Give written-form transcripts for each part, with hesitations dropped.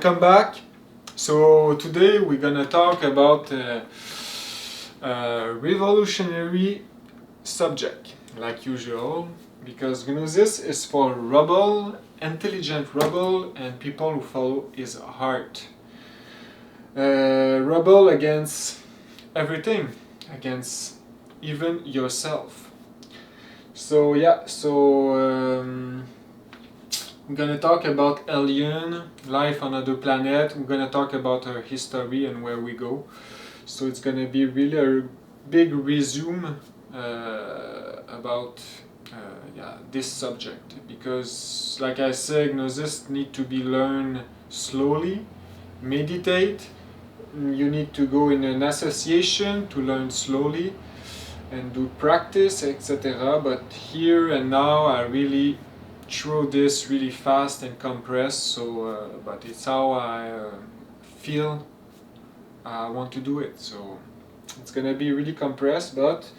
welcome back. So today we're gonna talk about a revolutionary subject, like usual, because Gnosis is for rebel, intelligent rebel, and people who follow his heart. Rebel against everything, against even yourself. So yeah, we're gonna talk about alien life on other planet. We're gonna talk about our history and where we go. So it's gonna be really a big resume about this subject, because like I said, Gnosis need to be learned slowly. Meditate. You need to go in an association to learn slowly and do practice, etc. But here and now I really throw this really fast and compressed, so but it's how I feel I want to do it. So it's gonna be really compressed, but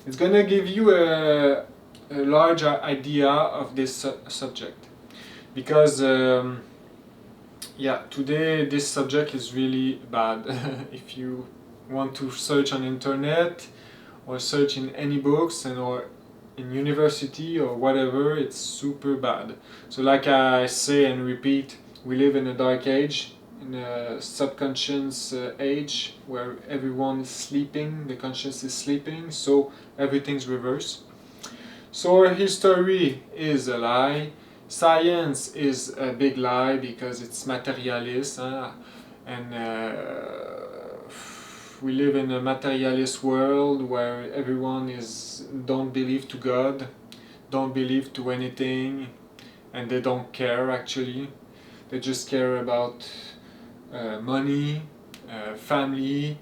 it's gonna give you a larger idea of this subject, because today this subject is really bad. If you want to search on internet or search in any books or in university or whatever, it's super bad. So like I say and repeat, we live in a dark age, in a subconscious age where everyone is sleeping, the conscious is sleeping, so everything's reversed. So our history is a lie. Science is a big lie because it's materialist, and we live in a materialist world where everyone don't believe to God, don't believe to anything, and they don't care actually. They just care about money, family,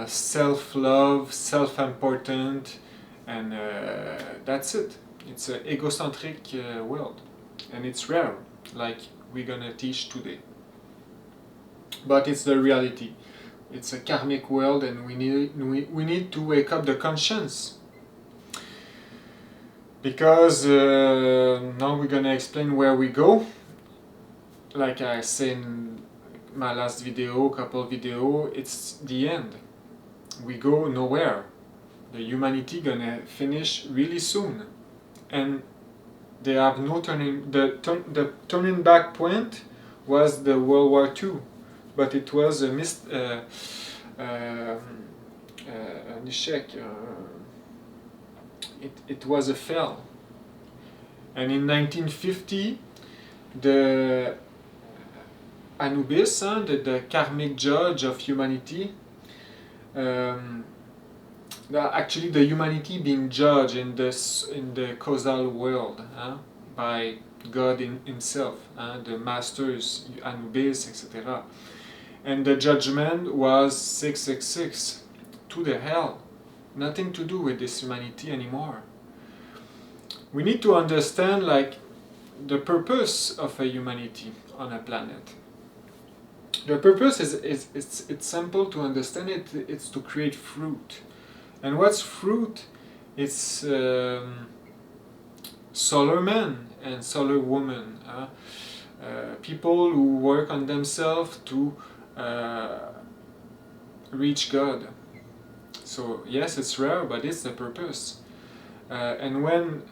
self-love, self-important, and that's it. It's an egocentric world. And it's rare, like we're gonna teach today. But it's the reality. It's a karmic world, and we need to wake up the conscience. Because now we're gonna explain where we go. Like I said in my last video, couple video, it's the end. We go nowhere. The humanity gonna finish really soon, and they have no turning. The turning back point was the World War II, but it was a an échec. It was a fail. And in 1950, the Anubis, the karmic judge of humanity, actually the humanity being judged in the causal world by God himself, the masters, Anubis, etc. And the judgment was 666, to the hell, nothing to do with this humanity anymore. We need to understand like the purpose of a humanity on a planet. The purpose it's simple to understand it. It's to create fruit. And what's fruit? It's solar men and solar women, people who work on themselves to reach God. So yes, it's rare, but it's the purpose. And when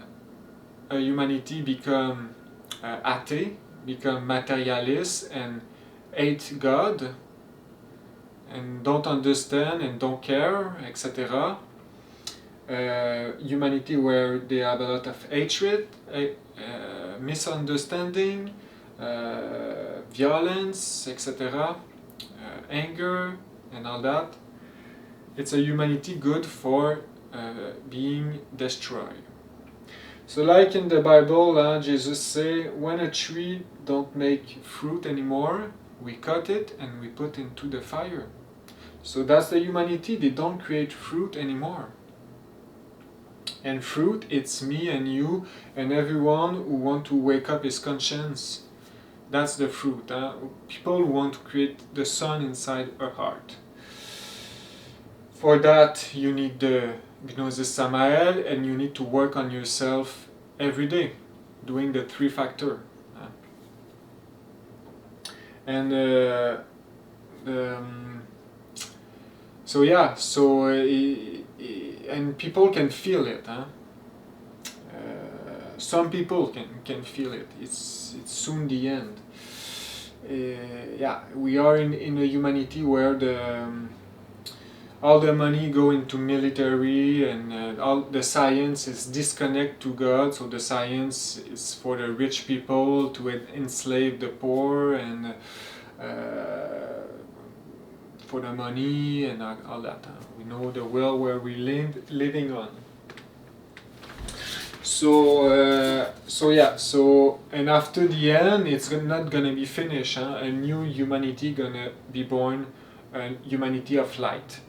a humanity become athei, become materialist and hate God, and don't understand and don't care, etc. Humanity where they have a lot of hatred, misunderstanding, violence, etc., anger and all that. It's a humanity good for being destroyed. So like in the Bible, Jesus say, when a tree don't make fruit anymore, we cut it and we put into the fire. So that's the humanity, they don't create fruit anymore. And fruit, it's me and you and everyone who want to wake up his conscience. That's the fruit. People who want to create the sun inside our heart. For that you need the Gnosis Samaël, and you need to work on yourself every day, doing the 3 factor. and so yeah, so and people can feel it, huh? Some people can feel it. It's soon the end. Yeah, we are in a humanity where all the money go into military, and all the science is disconnect to God. So the science is for the rich people to enslave the poor, and for the money and all that. We know the world where we living on. So yeah, so and after the end, it's not gonna be finished. Huh? A new humanity gonna be born, a humanity of light.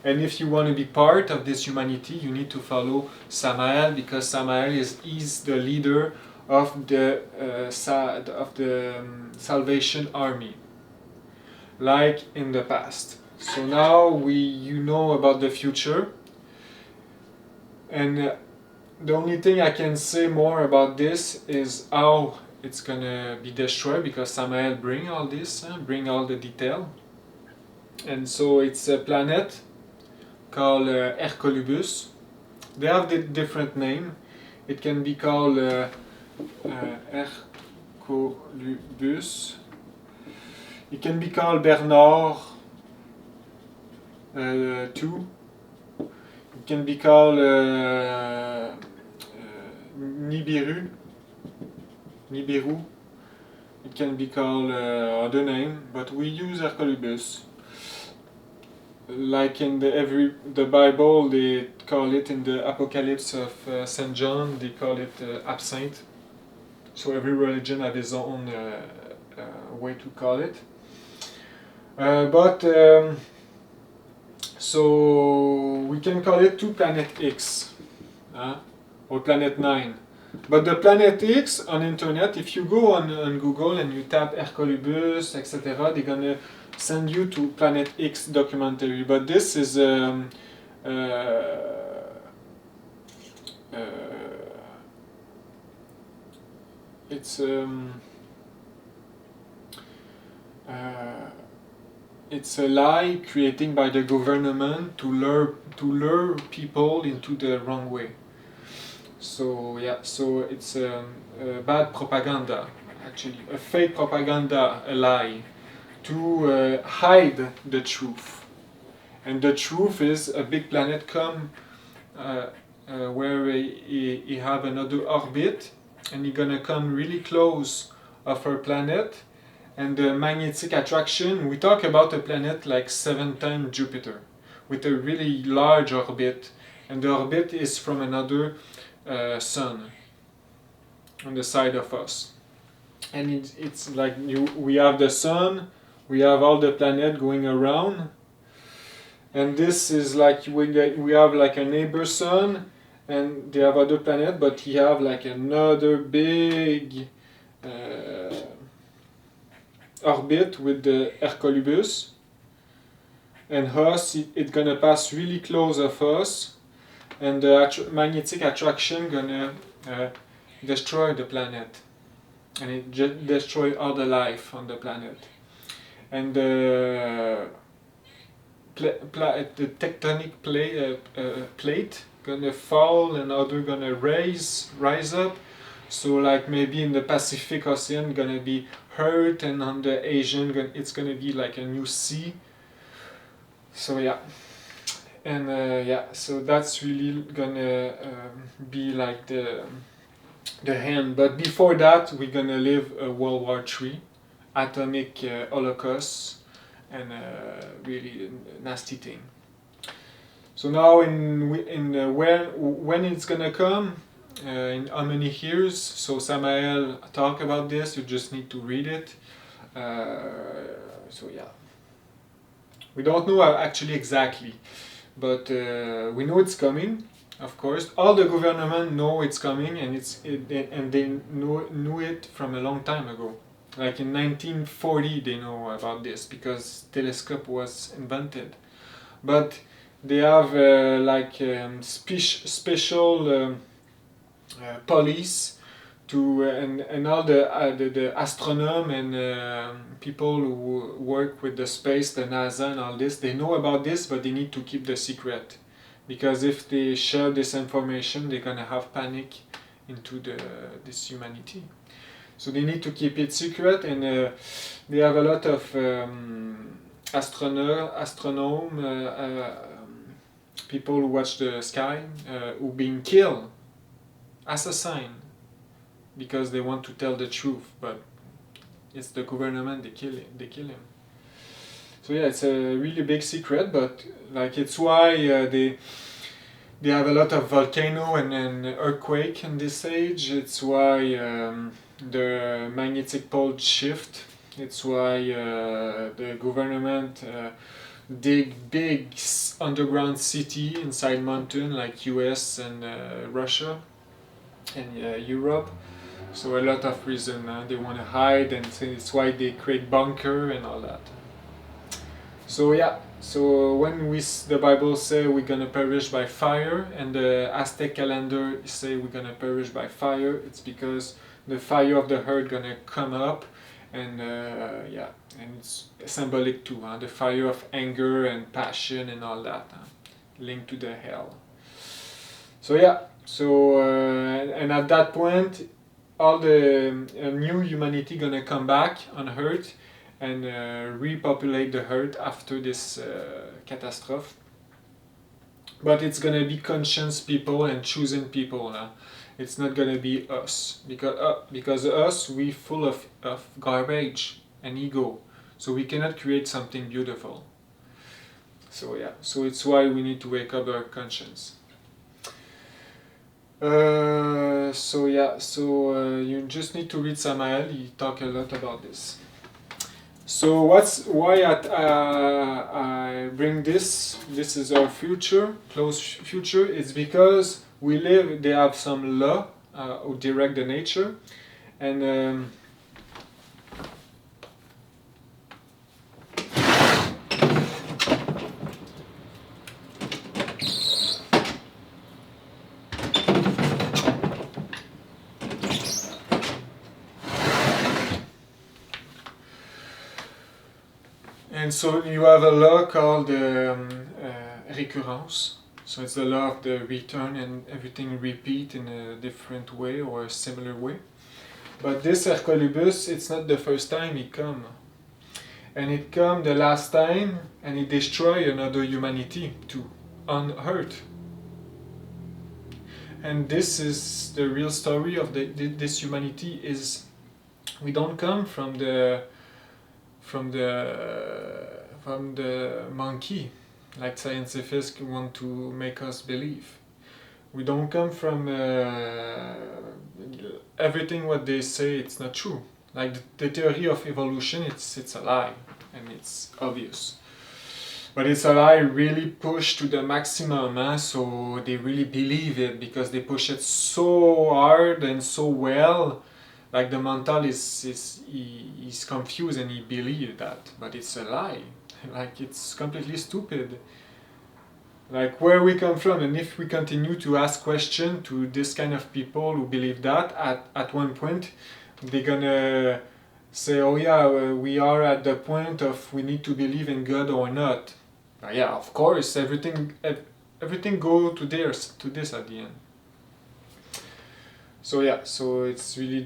And if you want to be part of this humanity, you need to follow Samaël, because Samaël is the leader of the Salvation Army, like in the past. So now you know about the future, and the only thing I can say more about this is how it's gonna be destroyed, because Samaël bring all this, bring all the detail. And so it's a planet called Hercolubus. They have the different name. It can be called Hercolubus. It can be called Bernard too. It can be called Nibiru. It can be called other name, but we use Hercolubus. Like in the Bible, they call it, in the Apocalypse of Saint John, they call it absinthe. So every religion has its own way to call it. So we can call it 2 Planet X, or Planet 9. But the Planet X on internet, if you go on Google and you tap Hercolubus, etc., they're gonna send you to Planet X documentary. But this is it's a lie created by the government to lure people into the wrong way. So yeah, so it's bad propaganda, actually, a fake propaganda, a lie, to hide the truth. And the truth is a big planet come where he have another orbit, and he's gonna come really close of our planet. And the magnetic attraction, we talk about a planet like 7 times Jupiter, with a really large orbit, and the orbit is from another sun on the side of us. And it's like we have the sun, we have all the planet going around, and this is like we have like a neighbor sun, and they have other planet, but he have like another big orbit with the Hercolubus, and us, it's gonna pass really close of us, and the magnetic attraction gonna destroy the planet, and it destroy all the life on the planet. And the tectonic plate gonna fall, and other gonna rise up. So like maybe in the Pacific Ocean gonna be hurt, and on the Asian it's gonna be like a new sea. So yeah, and yeah, so that's really gonna be like the end. But before that, we're gonna live a World War III, atomic holocaust, and really nasty thing. So now when it's gonna come, in how many years? So Samaël talk about this. You just need to read it. So yeah, we don't know actually exactly, but we know it's coming. Of course, all the government know it's coming, and they knew it from a long time ago. Like in 1940, they know about this because telescope was invented. But they have like special police and all the astronomes and people who work with the space, the NASA and all this, they know about this, but they need to keep the secret, because if they share this information, they're gonna have panic into this humanity. So they need to keep it secret, and they have a lot of astronomes, people who watch the sky, who being killed, assassined, because they want to tell the truth, but it's the government, they kill him. So yeah, it's a really big secret, but like it's why they have a lot of volcano and earthquake in this age. It's why the magnetic pole shift. It's why the government dig big underground city inside mountain like US and Russia and Europe. So a lot of reason they want to hide, and it's why they create bunker and all that. So yeah, so when the Bible say we're gonna perish by fire, and the Aztec calendar say we're gonna perish by fire, it's because the fire of the earth gonna come up, and yeah, and it's symbolic too, the fire of anger and passion and all that, linked to the hell. So yeah, so and at that point, all the new humanity gonna come back on Earth and repopulate the Earth after this catastrophe. But it's gonna be conscious people and chosen people. It's not gonna be us, because us, we full of garbage and ego, so we cannot create something beautiful. So yeah, so it's why we need to wake up our conscience. So yeah, so you just need to read Samaël. He talk a lot about this. So why I bring this? This is our future, close future. It's because we live. They have some law who direct the nature, and so you have a law called recurence. So it's the law of the return, and everything repeat in a different way or a similar way. But this Hercolubus, it's not the first time he come. And it come the last time, and it destroy another humanity too, on Earth. And this is the real story of this humanity. Is we don't come from the monkey, like scientists want to make us believe. We don't come from everything what they say. It's not true. Like the theory of evolution, it's a lie, and it's obvious. But it's a lie really pushed to the maximum, so they really believe it because they push it so hard and so well. Like the mental he's confused and he believes that, but it's a lie. Like it's completely stupid. Like where we come from, and if we continue to ask questions to this kind of people who believe that, at one point they're gonna say, oh yeah, we are at the point of we need to believe in God or not. Yeah, of course, everything go to this at the end. So yeah, so it's really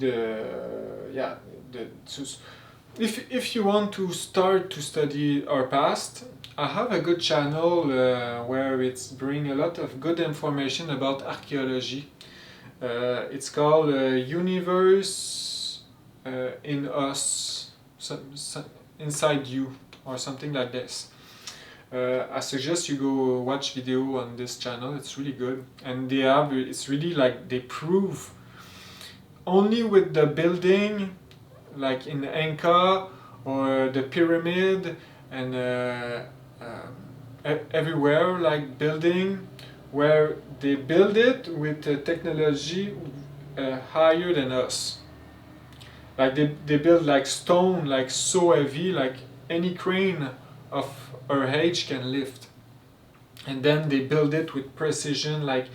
if you want to start to study our past, I have a good channel where it's bring a lot of good information about archaeology. It's called Universe in Us, Inside You, or something like this. I suggest you go watch video on this channel. It's really good, and it's really like they prove only with the building, like in Inca or the pyramid and everywhere, like building where they build it with technology higher than us. Like they build like stone, like so heavy, like any crane of our age can lift. And then they build it with precision, like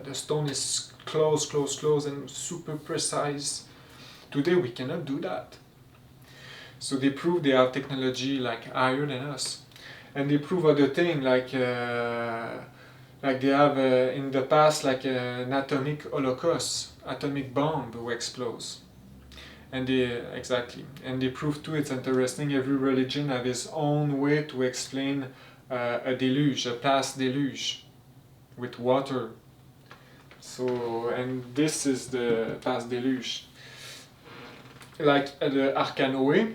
the stone is close and super precise. Today we cannot do that. So they prove they have technology like higher than us, and they prove other things like they have in the past like an atomic holocaust, atomic bomb will explode, and they prove too. It's interesting. Every religion has its own way to explain a deluge, a past deluge, with water. So, and this is the past deluge. Like the Arcanoe,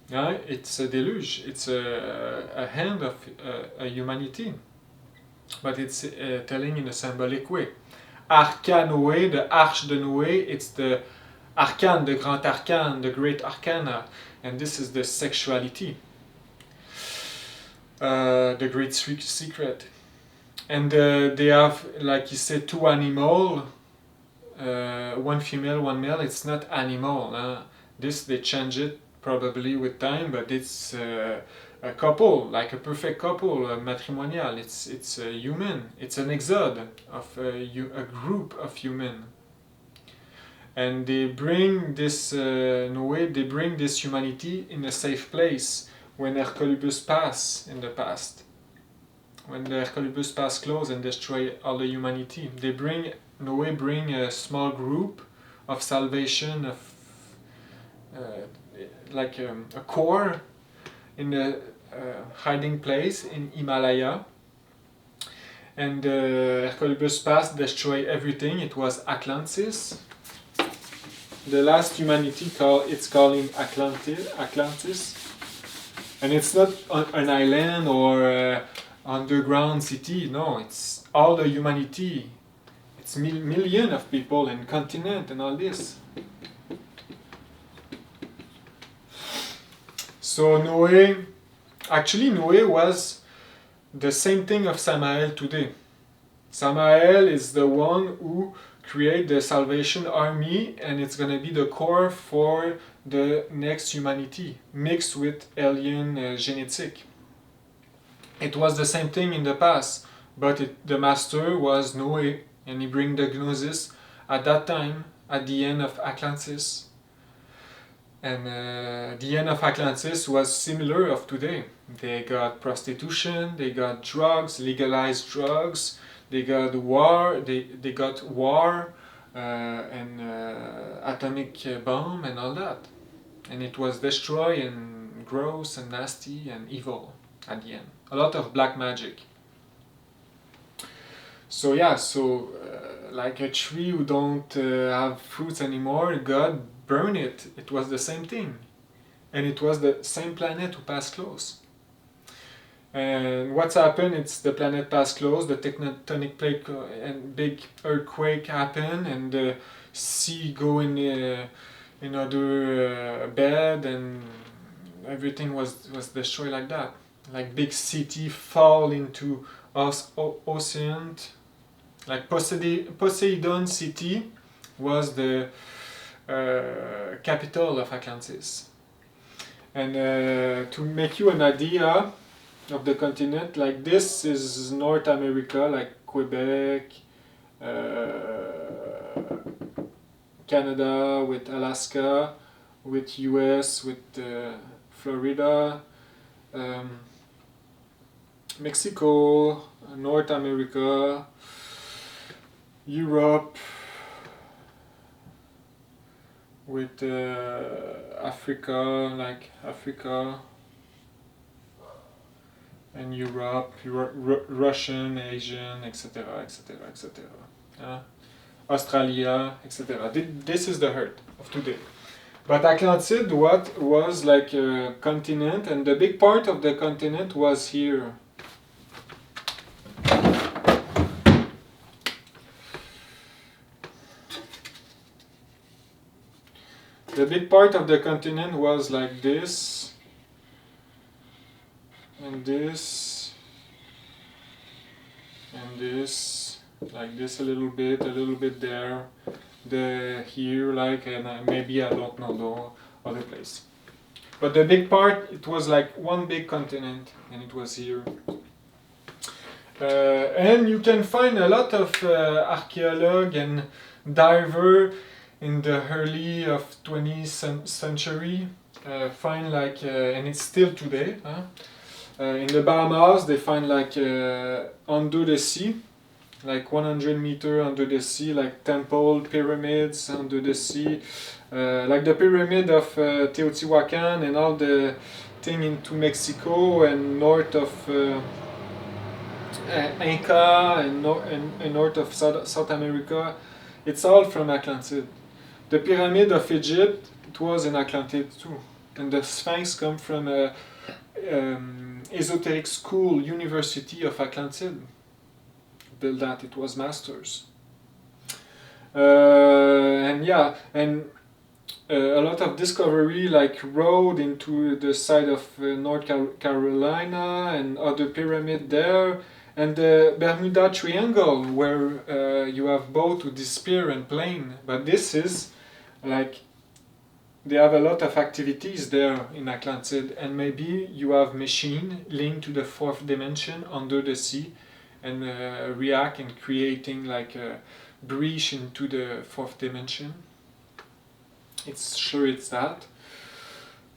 it's a deluge. It's a hand of humanity, but it's telling in a symbolic way. Arcanoe, the Arche de Noé, it's the arcane, the grand arcane, the great arcana, and this is the sexuality, the great secret. And they have, like you said, two animals, one female, one male. It's not animal. This they change it probably with time, but it's a couple, like a perfect couple, matrimonial. It's a human. It's an exode of a group of human. And they bring this Noé. They bring this humanity in a safe place when Hercolubus passed in the past. When the Hercolubus passed close and destroy all the humanity, Noé bring a small group of salvation, of like a core in a hiding place in Himalaya. And Hercolubus passed, destroy everything. It was Atlantis. The last humanity it's calling Atlantis, and it's not an island or underground city. No, it's all the humanity. It's million of people and continent and all this. So Noé was the same thing of Samaël today. Samaël is the one who create the Salvation Army, and it's going to be the core for the next humanity, mixed with alien genetic. It was the same thing in the past, but the master was Noé, and he bring the Gnosis at that time, at the end of Atlantis. And the end of Atlantis was similar of today. They got prostitution, they got drugs, legalized drugs, they got war, and atomic bomb and all that. And it was destroyed and gross and nasty and evil at the end. A lot of black magic. So yeah, like a tree who don't have fruits anymore, God burned it. It was the same thing. And it was the same planet who passed close. And what's happened, it's the planet passed close, the tectonic plate and big earthquake happened, and the sea go in another bed, and everything was destroyed like that. Like big city fall into ocean. Like Poseidon city was the capital of Atlantis. And to make you an idea of the continent, like this is North America, like Quebec, Canada with Alaska, with US, with Florida, Mexico, North America, Europe, with Africa, like Africa, and Europe, Russian, Asian, etc., etc., etc. Australia, etc. This is the Earth of today. But Atlantid was like a continent, and the big part of the continent was here. The big part of the continent was like this, and this, and this, like this a little bit there, here, like, and maybe I don't know the other place. But the big part, it was like one big continent, and it was here. And you can find a lot of archaeologues and diver in the early of 20th century. Find like, and it's still today. In the Bahamas, they find like under the sea, like 100 meters under the sea, like temple, pyramids under the sea, like the pyramid of Teotihuacan and all the thing into Mexico and north of Inca and north of South America. It's all from Atlantide. The pyramid of Egypt, it was in Atlantide too. And the Sphinx come from a esoteric school, University of Atlantide. Built that, it was masters. And yeah, and a lot of discovery like road into the side of North Carolina and other pyramid there, and the Bermuda Triangle where you have both to disappear and plane. But this is like they have a lot of activities there in Atlantide, and maybe you have machine linked to the fourth dimension under the sea and react and creating like a breach into the fourth dimension. It's sure it's that.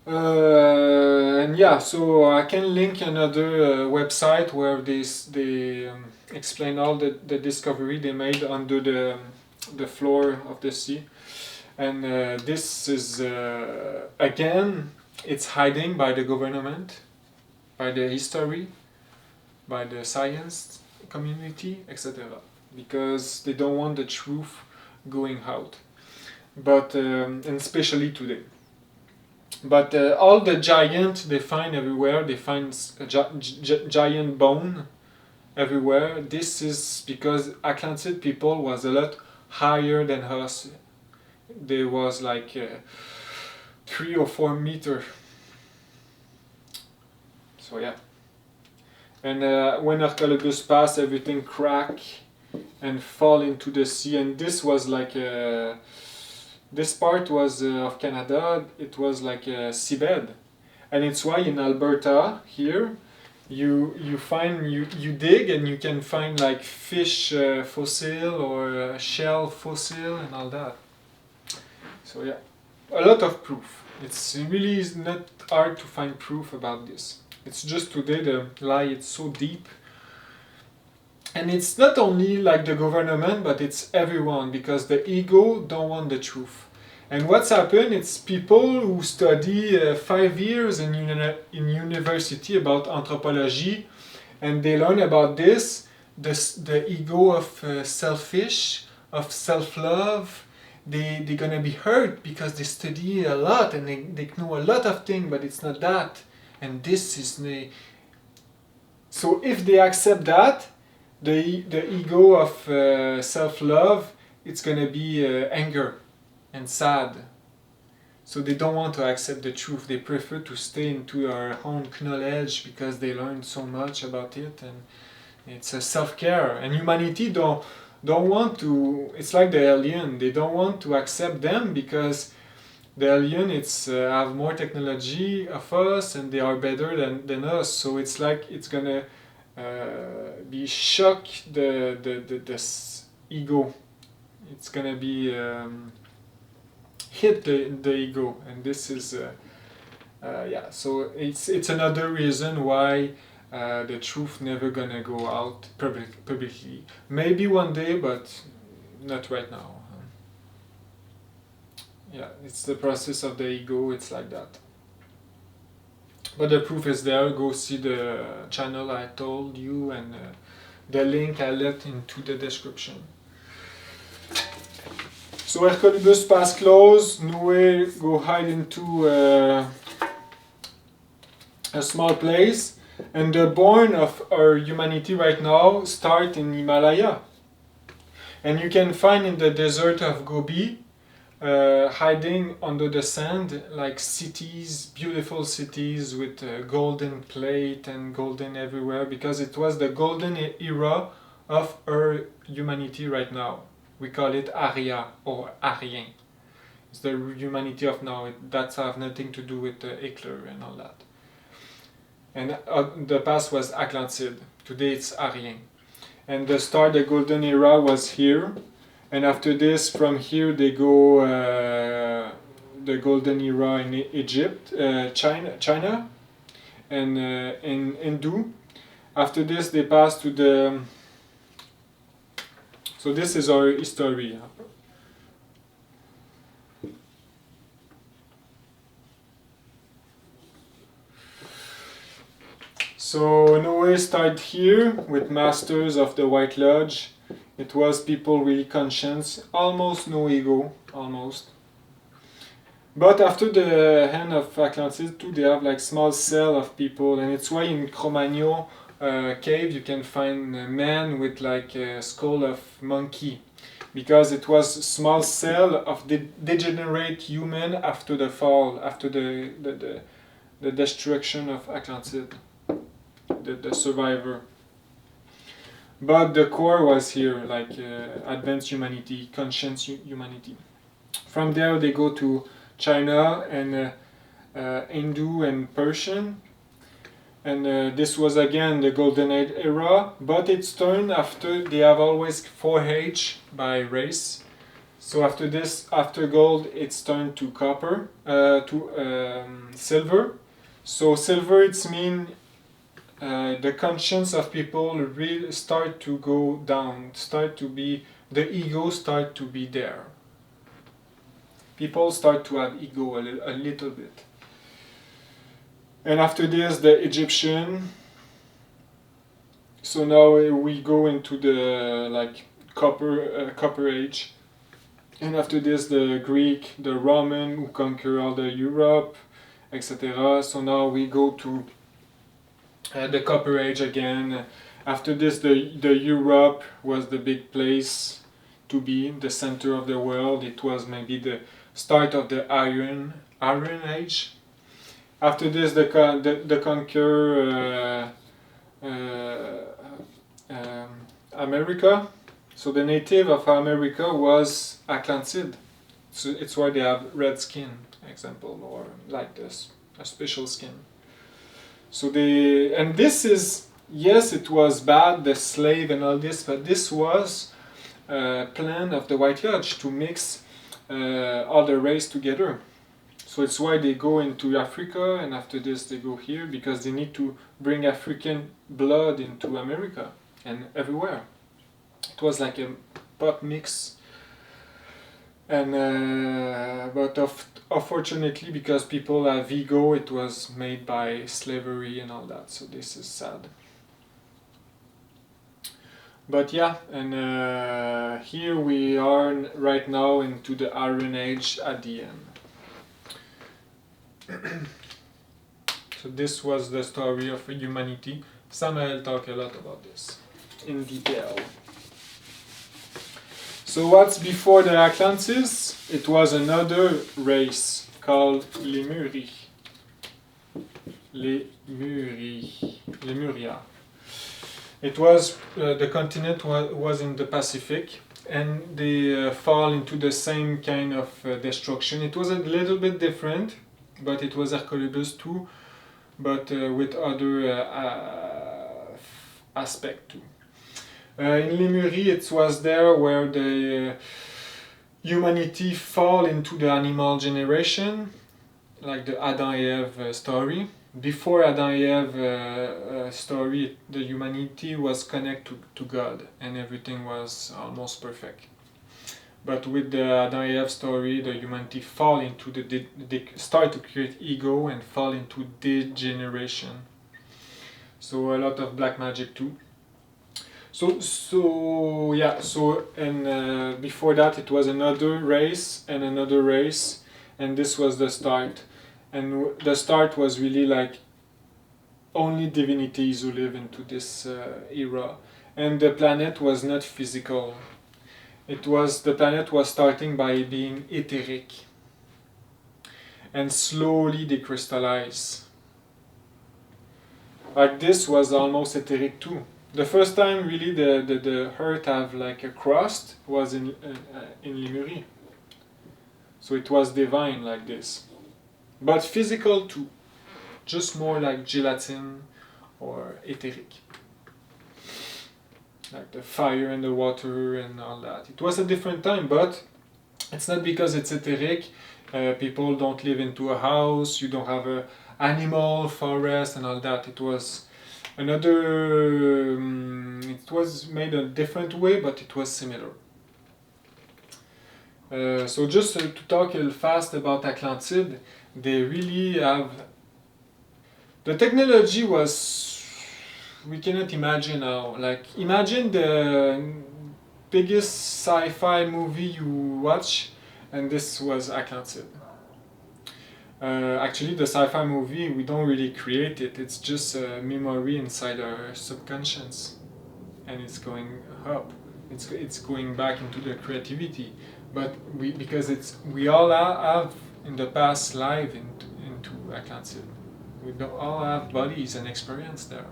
And yeah, so I can link another website where they explain all the discovery they made under the floor of the sea. And this is, again, it's hiding by the government, by the history, by the science community, etc. Because they don't want the truth going out. But, and especially today. But all the giant they find everywhere, they find a giant bone everywhere. This is because Atlantid people was a lot higher than us. There was like 3 or 4 meters. So yeah. And when Hercolubus passed, everything cracked and fall into the sea. And this was like this part was of Canada. It was like a seabed, and it's why in Alberta here you dig and you can find like fish fossil or shell fossil and all that. So yeah, a lot of proof. It's really not hard to find proof about this. It's just today the lie it's so deep. And it's not only like the government, but it's everyone, because the ego don't want the truth. And what's happened, it's people who study 5 years in university about anthropology, and they learn about this, the ego of selfish, of self-love. They're gonna be hurt because they study a lot and they know a lot of things, but it's not that. And this is the... So if they accept that, the ego of self-love, it's gonna be anger and sad. So they don't want to accept the truth. They prefer to stay into their own knowledge because they learned so much about it, and it's a self-care. And humanity don't want to. It's like the alien. They don't want to accept them because the alien have more technology of us and they are better than us. So it's like it's gonna be shock the ego. It's gonna be hit the ego, and this is yeah. So it's another reason why the truth never gonna go out publicly. Maybe one day, but not right now. Yeah, it's the process of the ego. It's like that. But the proof is there. Go see the channel I told you, and the link I left into the description. So Hercolubus pass close. Noé go hide into a small place, and the born of our humanity right now start in Himalaya. And you can find in the desert of Gobi, hiding under the sand, like cities, beautiful cities with golden plate and golden everywhere, because it was the golden era of our humanity right now. We call it Arya or Aryen. It's the humanity of now. That have nothing to do with Hitler and all that. And the past was Atlantide. Today it's Arien. And the start, the golden era was here. And after this, from here they go the golden era in Egypt, China, and in Hindu. After this, they pass to the. So this is our history. So Noé started here with masters of the White Lodge. It was people really conscious, almost no ego, almost. But after the end of Atlantis too, they have like small cell of people, and it's why in Cro-Magnon cave you can find a man with like a skull of monkey, because it was a small cell of degenerate human after the fall, after the destruction of Atlantis. The survivor. But the core was here, like advanced humanity, conscious humanity. From there they go to China and Hindu and Persian. And this was again the Golden Age era, but it's turned after they have always 4H by race. So after this, after gold, it's turned to copper, silver. So silver, it's mean the conscience of people really start to go down, the ego start to be there. People start to have ego a little bit. And after this, the Egyptian. So now we go into the like copper age. And after this, the Greek, the Roman who conquer all the Europe, etc. So now we go to the Copper Age again. After this, the Europe was the big place to be, the center of the world. It was maybe the start of the Iron Age. After this, the conquer America. So the native of America was Atlantid. So it's why they have red skin, example, or like this, a special skin. So and this is, yes, it was bad, the slave and all this, but this was a plan of the White Lodge to mix all the race together. So it's why they go into Africa, and after this they go here, because they need to bring African blood into America and everywhere. It was like a pot mix. And but unfortunately, because people have ego, it was made by slavery and all that. So this is sad. But yeah, and here we are right now into the Iron Age at the end. So this was the story of humanity. Samaël talked a lot about this in detail. So what's before the Atlantis? It was another race called Lemuria. Lemuria. It was the continent was in the Pacific, and they fall into the same kind of destruction. It was a little bit different, but it was Hercolubus too, but with other aspect too. In Lemuria, it was there where the humanity fall into the animal generation, like the Adam and Eve story. Before Adam and Eve story, the humanity was connected to God, and everything was almost perfect. But with the Adam and Eve story, the humanity fall into they start to create ego and fall into degeneration. So a lot of black magic too. So yeah. So and before that, it was another race and another race, and this was the start. And the start was really like only divinities who live into this era, and the planet was not physical. The planet was starting by being etheric, and slowly decrystallize. Like this was almost etheric too. The first time really the Earth have like a crust was in Lemuria. So it was divine like this. But physical too, just more like gelatin or etheric. like the fire and the water and all that. It was a different time, but it's not because it's etheric. People don't live into a house, you don't have a animal, forest and all that. It was another, it was made a different way, but it was similar. So just to talk a little fast about Atlantide, they really have, the technology was, we cannot imagine now. Like, imagine the biggest sci-fi movie you watch, and this was Atlantide. Actually, the sci-fi movie, we don't really create it. It's just a memory inside our subconscious, and it's going up. It's going back into the creativity. But because we all have in the past life into Atlantide. We all have bodies and experience there.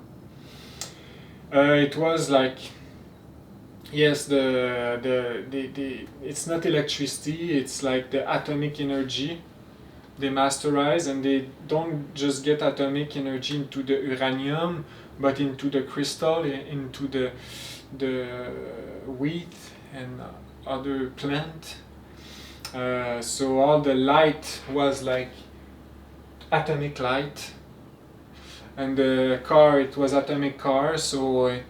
It was like, yes, it's not electricity, it's like the atomic energy they masterize, and they don't just get atomic energy into the uranium, but into the crystal, into the wheat and other plant. So all the light was like atomic light, and the car, it was atomic car, so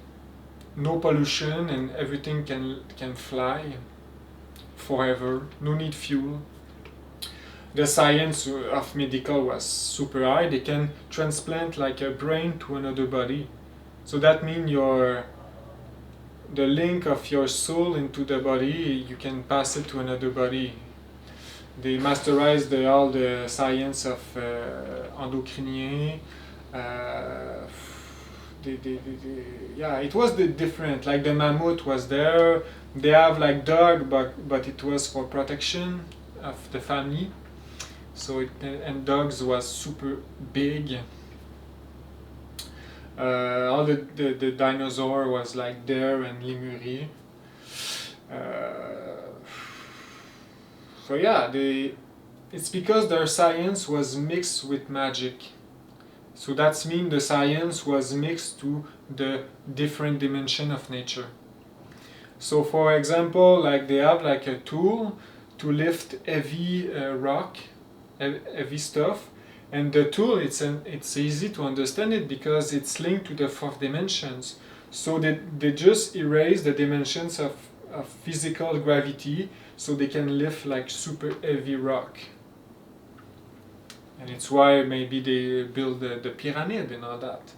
no pollution and everything can fly forever, no need fuel. The science of medical was super high. They can transplant like a brain to another body, so that means the link of your soul into the body, you can pass it to another body. They masterized all the science of endocrinien. Yeah, it was different. Like the mammoth was there. They have like dog, but it was for protection of the family. So and dogs was super big. All the dinosaur was like there, and Lemurie. So yeah, it's because their science was mixed with magic. So that means the science was mixed to the different dimension of nature. So for example, like they have like a tool to lift heavy rock, heavy stuff, and the tool, it's easy to understand it because it's linked to the fourth dimensions. So they just erase the dimensions of physical gravity, so they can lift like super heavy rock. And it's why maybe they build the pyramid and all that.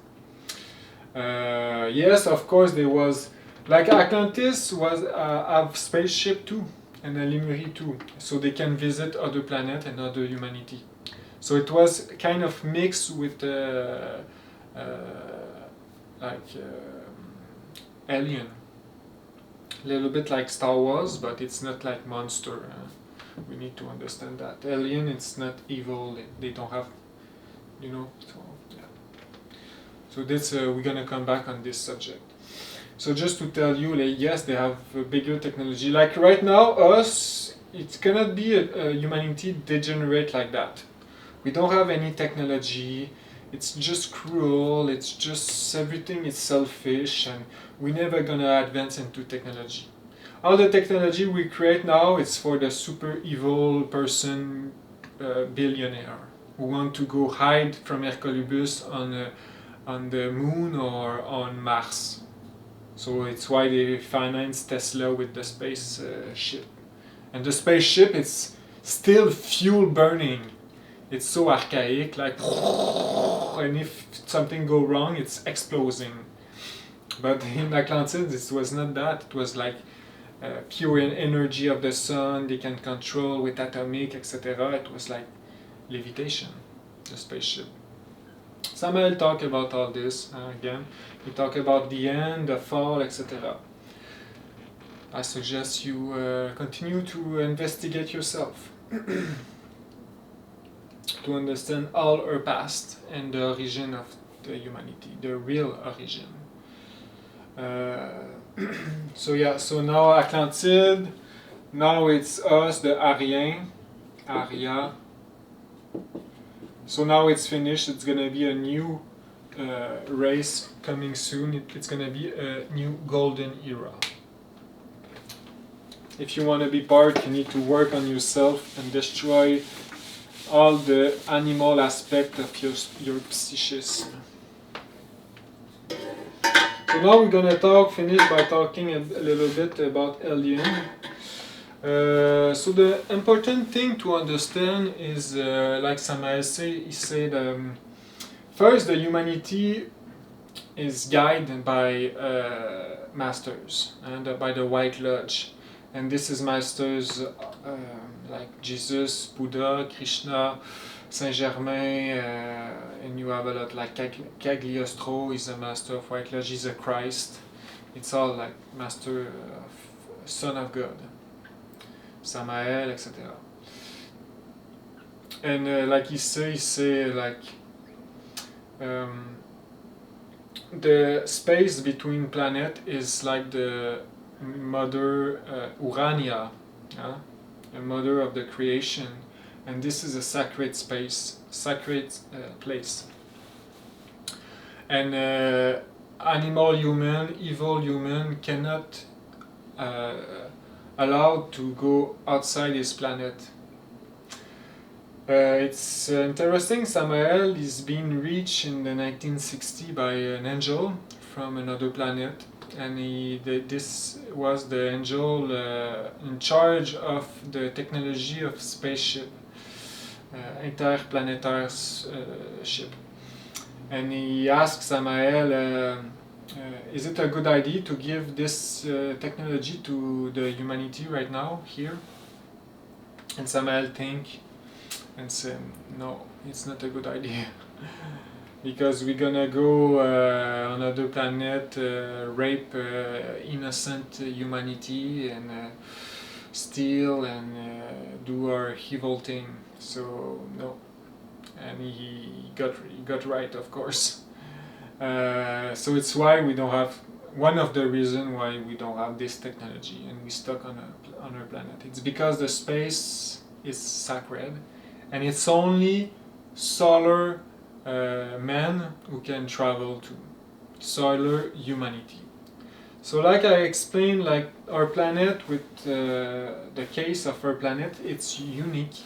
Yes, of course there was, like Atlantis was have spaceship too, and a Lemurie too, so they can visit other planet and other humanity. So it was kind of mixed with alien, a little bit like Star Wars, but it's not like monster. We need to understand that alien, it's not evil. They don't have, you know. So yeah. So this we're gonna come back on this subject. So just to tell you, like, yes, they have a bigger technology. Like right now, us, it cannot be a humanity degenerate like that. We don't have any technology. It's just cruel. It's just everything is selfish, and we're never gonna advance into technology. All the technology we create now, it's for the super evil person, billionaire, who want to go hide from Hercolubus on the moon or on Mars. So it's why they finance Tesla with the space ship. And the spaceship, it's still fuel burning. It's so archaic, like, and if something go wrong, it's exploding. But in Atlantide, it was not that. It was like pure energy of the sun. They can control with atomic, etc. It was like levitation, the spaceship. Samaël talk about all this again. He talk about the end, the fall, etc. I suggest you continue to investigate yourself to understand all our past and the origin of the humanity, the real origin. So yeah, so now Atlantide, now it's us, the Arien, Aria. So now it's finished, it's gonna be a new race coming soon. It's gonna be a new golden era. If you want to be part, you need to work on yourself and destroy all the animal aspect of your psychism. So now we're gonna finish by talking a little bit about alien. So the important thing to understand is, like Samaël he said, first the humanity is guided by masters and by the White Lodge. And this is masters like Jesus, Buddha, Krishna, Saint Germain, and you have a lot like Cagliostro is a master of White Lodge, he's a Christ. It's all like master of Son of God, Samael, etc. And like he say like the space between planet is like the mother Urania, the mother of the creation, and this is a sacred space, sacred place. And animal human, evil human cannot allowed to go outside his planet. It's interesting, Samael is being reached in the 1960s by an angel from another planet, and this was the angel in charge of the technology of spaceship, interplanetary ship. And he asked Samael, is it a good idea to give this technology to the humanity right now, here? And Samael think and said, no, it's not a good idea. Because we're gonna go on another planet, rape innocent humanity and steal and do our evil thing. So no, and he got right, of course. So it's why we don't have, one of the reasons why we don't have this technology and we stuck on our planet. It's because the space is sacred, and it's only solar men who can travel to solar humanity. So like I explained, like our planet, with the case of our planet, it's unique,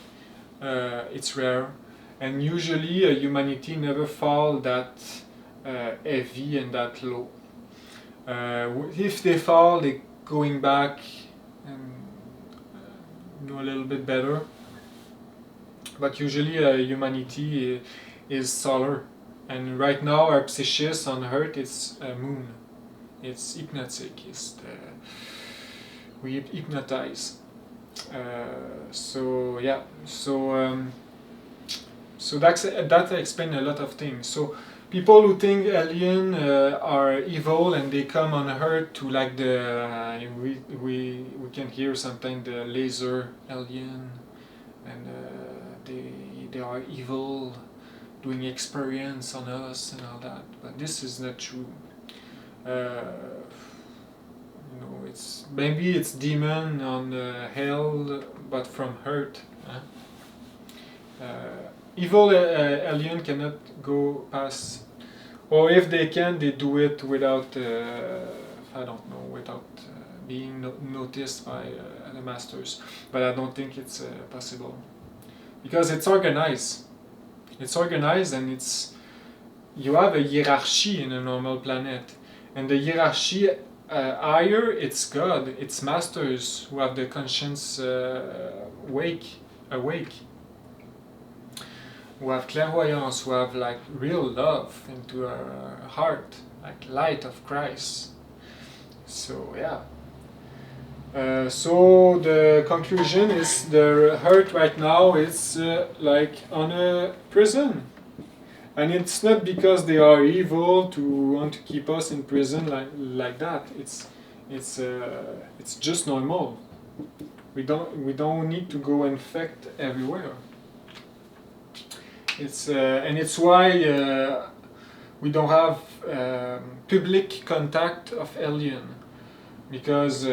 it's rare, and usually humanity never fall that heavy and that low. If they fall, they're going back and know a little bit better, but usually humanity is solar, and right now our psychis on Earth is moon. It's hypnotic. We hypnotize. So yeah. So that explains a lot of things. So people who think aliens are evil and they come on Earth to like the we can hear sometimes the laser alien, and they are evil, doing experience on us and all that, but this is not true. It's maybe it's demon on hell, but from Earth. Evil alien cannot go past, or if they can, they do it without I don't know, without being noticed by the masters. But I don't think it's possible, because it's organized. It's organized, and you have a hierarchy in a normal planet, and the hierarchy higher, it's God, it's masters who have the conscience awake, who have clairvoyance, who have like real love into our heart, like light of Christ. So yeah. So the conclusion is the Earth right now is like on a prison, and it's not because they are evil to want to keep us in prison like that. It's just normal. We don't need to go infect everywhere. And it's why we don't have public contact of alien. Because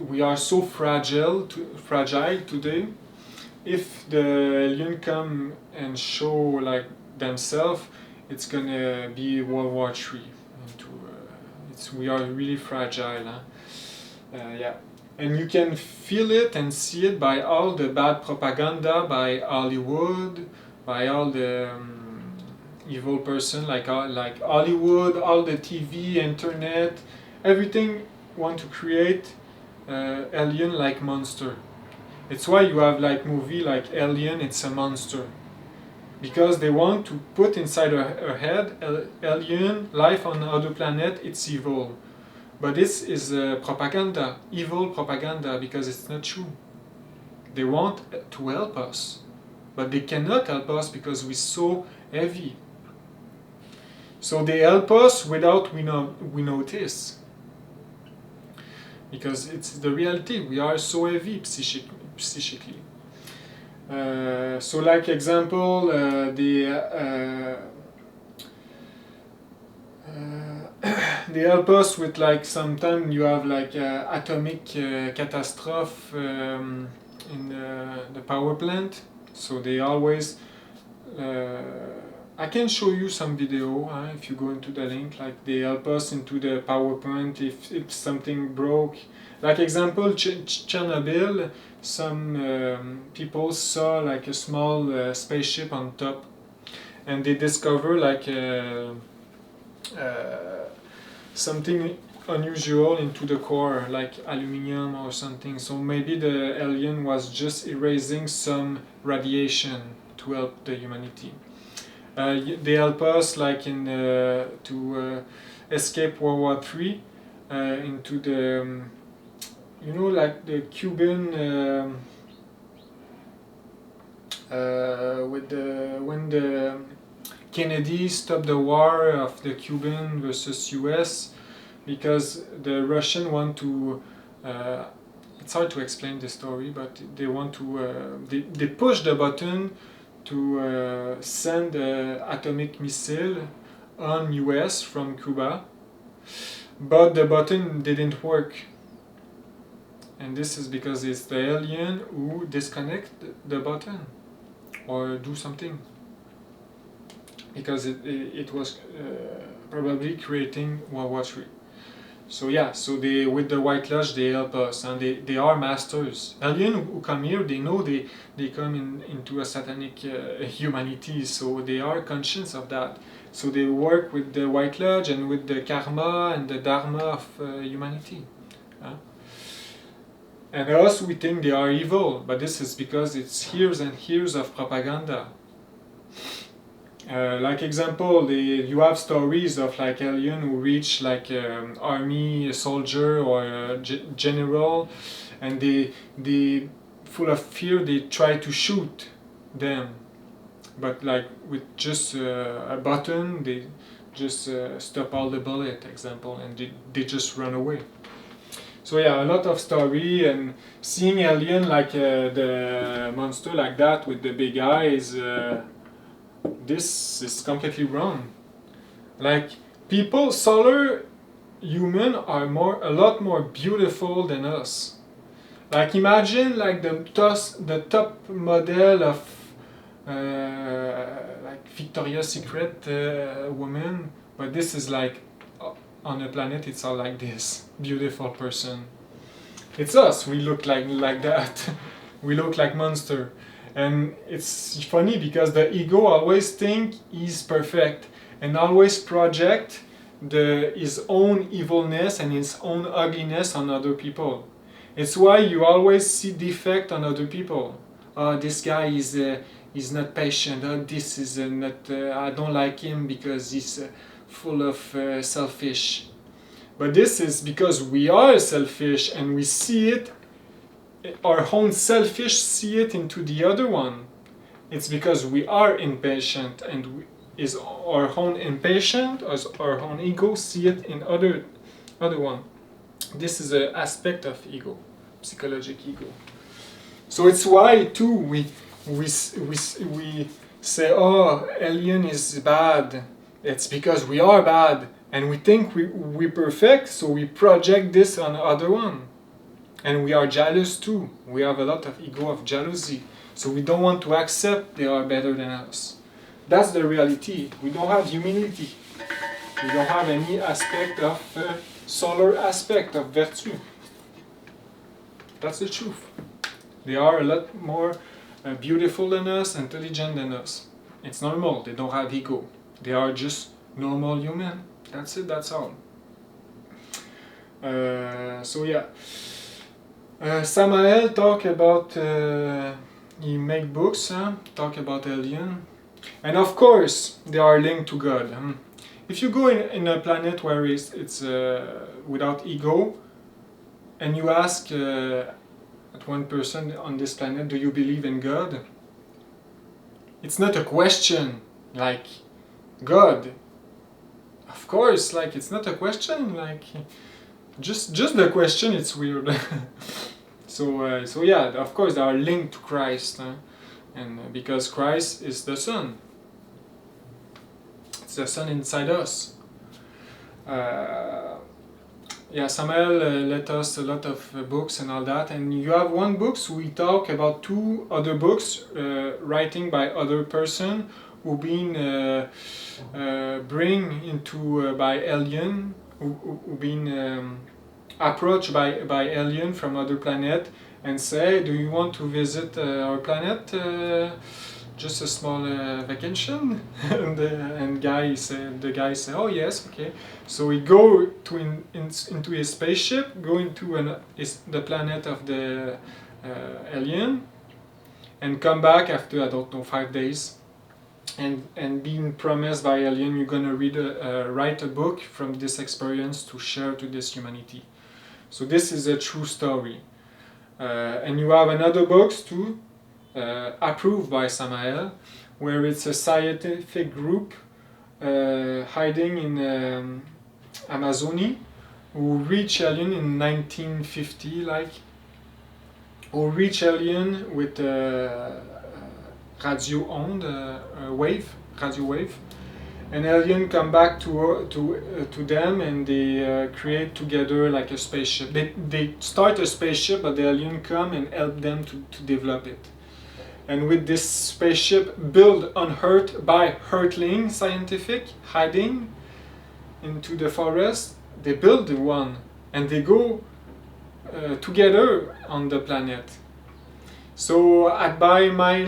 we are so fragile today. If the alien come and show like themselves, it's gonna be World War III. We are really fragile, huh? Yeah. And you can feel it and see it by all the bad propaganda, by Hollywood, by all the evil person like Hollywood, all the TV, internet, everything want to create alien like monster. It's why you have like movie like Alien, it's a monster. Because they want to put inside her head, alien, life on other planet, it's evil. But this is propaganda, evil propaganda, because it's not true. They want to help us, but they cannot help us because we're so heavy. So they help us without we notice. Because it's the reality, we are so heavy psychically. So like example, they help us with like sometimes you have like atomic catastrophe in the power plant. So they always I can show you some video if you go into the link. Like they help us into the power plant if something broke. Like example, Chernobyl. Some people saw like a small spaceship on top, and they discover like something unusual into the core, like aluminum or something. So maybe the alien was just erasing some radiation to help the humanity. They help us like in to escape World War III into the you know, like the Cuban when the Kennedy stopped the war of the Cuban versus US, because the Russian want to it's hard to explain the story, but they want to they push the button to send an atomic missile on US from Cuba, but the button didn't work. And this is because it's the alien who disconnect the button or do something, because it was probably creating World War III. So yeah, so they with the White Lodge they help us, and they are masters. Aliens who come here, they know they come into a satanic humanity, so they are conscious of that. So they work with the White Lodge and with the karma and the dharma of humanity. And us, we think they are evil, but this is because it's years and years of propaganda. Like example, you have stories of like alien who reach like army soldier or general, and they full of fear, they try to shoot them, but like with just a button, they just stop all the bullet, example, and they just run away. So yeah, a lot of story, and seeing alien like the monster like that with the big eyes, this is completely wrong. Like people, solar human are a lot more beautiful than us. Like imagine like the top model of like Victoria's Secret woman, but this is like on the planet it's all like this beautiful person. It's us, we look like that. We look like monster. And it's funny because the ego always think he's perfect and always project his own evilness and his own ugliness on other people. It's why you always see defect on other people. Oh, this guy is not patient. Oh, this is not. I don't like him because he's full of selfish. But this is because we are selfish and we see it. Our own selfish see it into the other one. It's because we are impatient, and is our own impatient, as our own ego see it in other one. This is an aspect of ego, psychological ego. So it's why too we say, oh, alien is bad. It's because we are bad and we think we're perfect, so we project this on the other one. And we are jealous too. We have a lot of ego of jealousy. So we don't want to accept they are better than us. That's the reality. We don't have humility. We don't have any aspect of solar aspect of virtue. That's the truth. They are a lot more beautiful than us, intelligent than us. It's normal. They don't have ego. They are just normal human. That's it. That's all. So yeah. Samaël talk about. He make books. Talk about alien, and of course they are linked to God. If you go in a planet where it's without ego, and you ask at one person on this planet, do you believe in God? It's not a question like God. Of course, like it's not a question. Like just the question. It's weird. So yeah, of course they are linked to Christ, and because Christ is the Son. It's the Son inside us. Yeah, Samaël let us a lot of books and all that, and you have one book, so we talk about two other books writing by other person who been bring into by alien, who been approached by alien from other planet and say, do you want to visit our planet? Just a small vacation. And the guy said, oh yes, okay. So we go into his spaceship, go into the planet of the alien, and come back after, I don't know, 5 days. And being promised by alien, you're gonna write a book from this experience to share to this humanity. So this is a true story. And you have another books too, approved by Samaël, where it's a scientific group hiding in Amazonia, who reach alien in 1950, like, who reach alien with radio wave, and alien come back to them, and they create together like a spaceship. They start a spaceship, but the alien come and help them to develop it. And with this spaceship built on Earth by Earthling scientific, hiding into the forest, they build one and they go together on the planet. So by my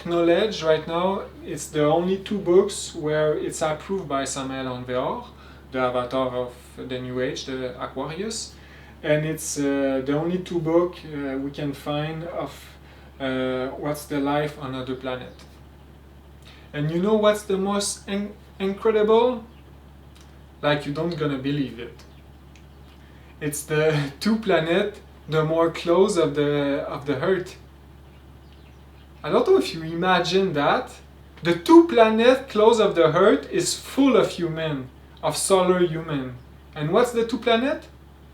knowledge right now, it's the only two books where it's approved by Samaël on VR, the avatar of the New Age, the Aquarius, and it's the only two books we can find of what's the life on other planet. And you know what's the most incredible? Like, you don't gonna believe it. It's the two planets the more close of the Earth. I don't know if you imagine that. The two planets close of the Earth is full of human, of solar human. And what's the two planets?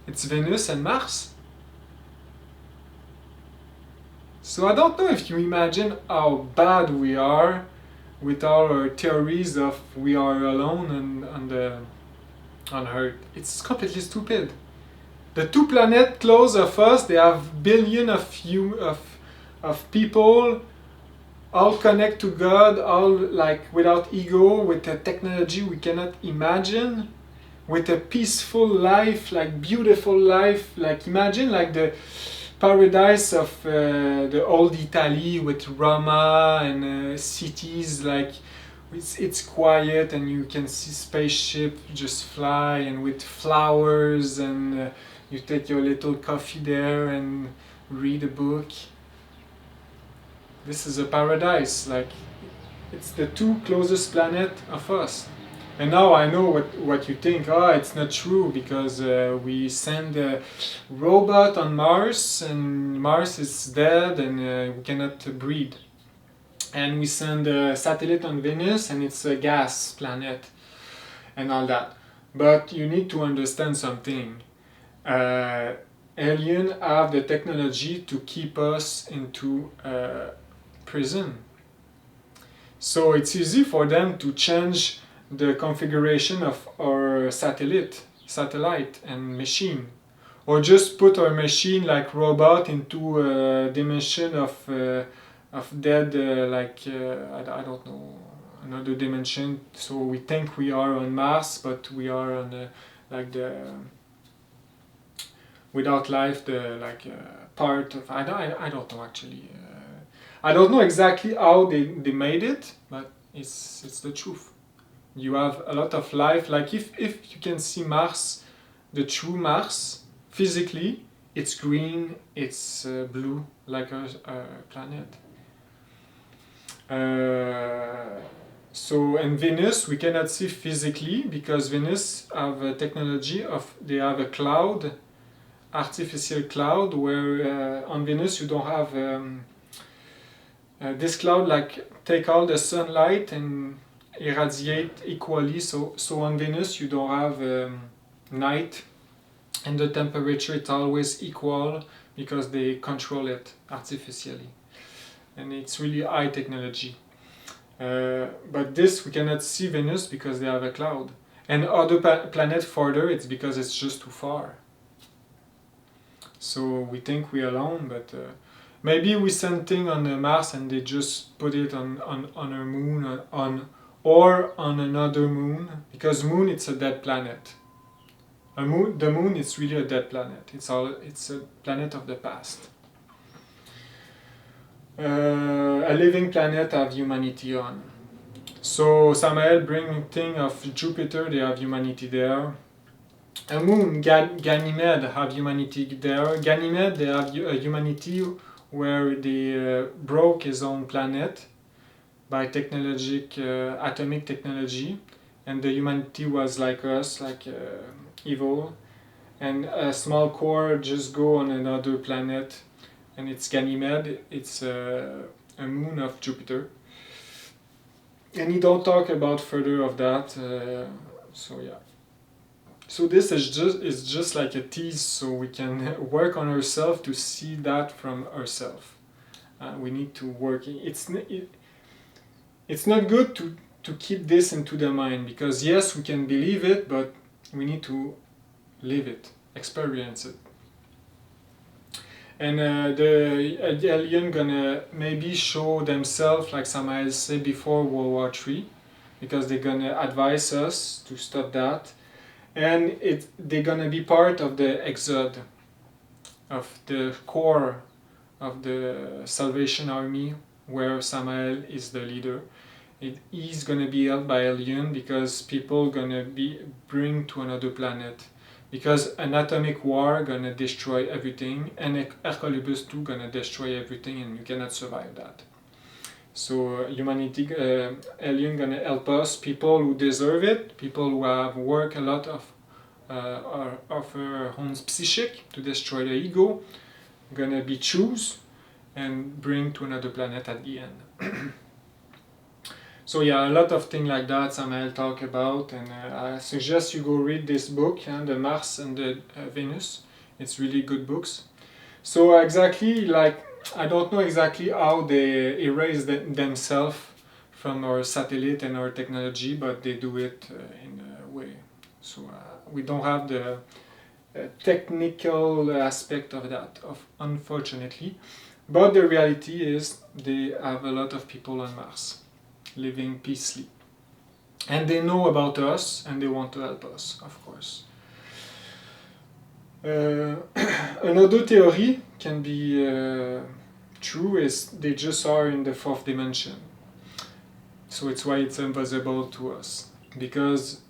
It's Venus and Mars. So I don't know if you imagine how bad we are with all our theories of we are alone on Earth. It's completely stupid. The two planets close of us, they have billions of people, all connect to God, all like without ego, with a technology we cannot imagine, with a peaceful life, like beautiful life. Like imagine like the paradise of the old Italy with Roma and cities, like it's quiet and you can see spaceship just fly and with flowers, and you take your little coffee there and read a book. This is a paradise, like it's the two closest planet of us. And now I know what you think. Oh, it's not true because we send a robot on Mars and Mars is dead and we cannot breathe. And we send a satellite on Venus and it's a gas planet and all that. But you need to understand something. Aliens have the technology to keep us into prison. So it's easy for them to change the configuration of our satellite and machine, or just put our machine like robot into a dimension of dead, I don't know, another dimension. So we think we are on Mars, but we are on without life, part of, I don't know actually. I don't know exactly how they made it, but it's the truth. You have a lot of life. Like if you can see Mars, the true Mars, physically, it's green, it's blue, like a planet. So, and Venus, we cannot see physically because Venus have a technology of, they have a cloud, artificial cloud, where on Venus you don't have this cloud, like take all the sunlight and irradiate equally. So on Venus you don't have night, and the temperature is always equal because they control it artificially, and it's really high technology. But this, we cannot see Venus because they have a cloud, and other planet further, it's because it's just too far. So we think we're alone, but maybe we send thing on Mars and they just put it on a moon, or on another moon, because moon, it's a dead planet. The moon is really a dead planet. It's a planet of the past. A living planet have humanity on. So Samaël bring thing of Jupiter, they have humanity there. A moon, Ganymede, have humanity there. Ganymede, they have a humanity where they broke his own planet by atomic technology, and the humanity was like us, evil, and a small core just go on another planet, and it's Ganymede, it's a moon of Jupiter. And he don't talk about further of that, so yeah. So this is just like a tease, so we can work on ourselves to see that from ourselves. We need to work. It's not good to keep this into the mind, because yes, we can believe it, but we need to live it, experience it. And the alien gonna maybe show themselves, like Samaël said, before World War III, because they're gonna advise us to stop that. And they're gonna be part of the exode, of the core of the Salvation Army, where Samaël is the leader. He's gonna be held by alien because people gonna be bring to another planet, because an atomic war gonna destroy everything, and Hercolubus too gonna destroy everything, and you cannot survive that. So humanity, alien gonna help us, people who deserve it, people who have worked a lot of our own psychic to destroy the ego, gonna be choose and bring to another planet at the end. So yeah, a lot of things like that Samaël talk about, and I suggest you go read this book, The Mars and the Venus. It's really good books. So exactly, like, I don't know exactly how they erase themselves from our satellite and our technology, but they do it in a way. So we don't have the technical aspect of that, unfortunately. But the reality is they have a lot of people on Mars living peacefully. And they know about us, and they want to help us, of course. Another theory can be true, is they just are in the fourth dimension. So it's why it's invisible to us. Because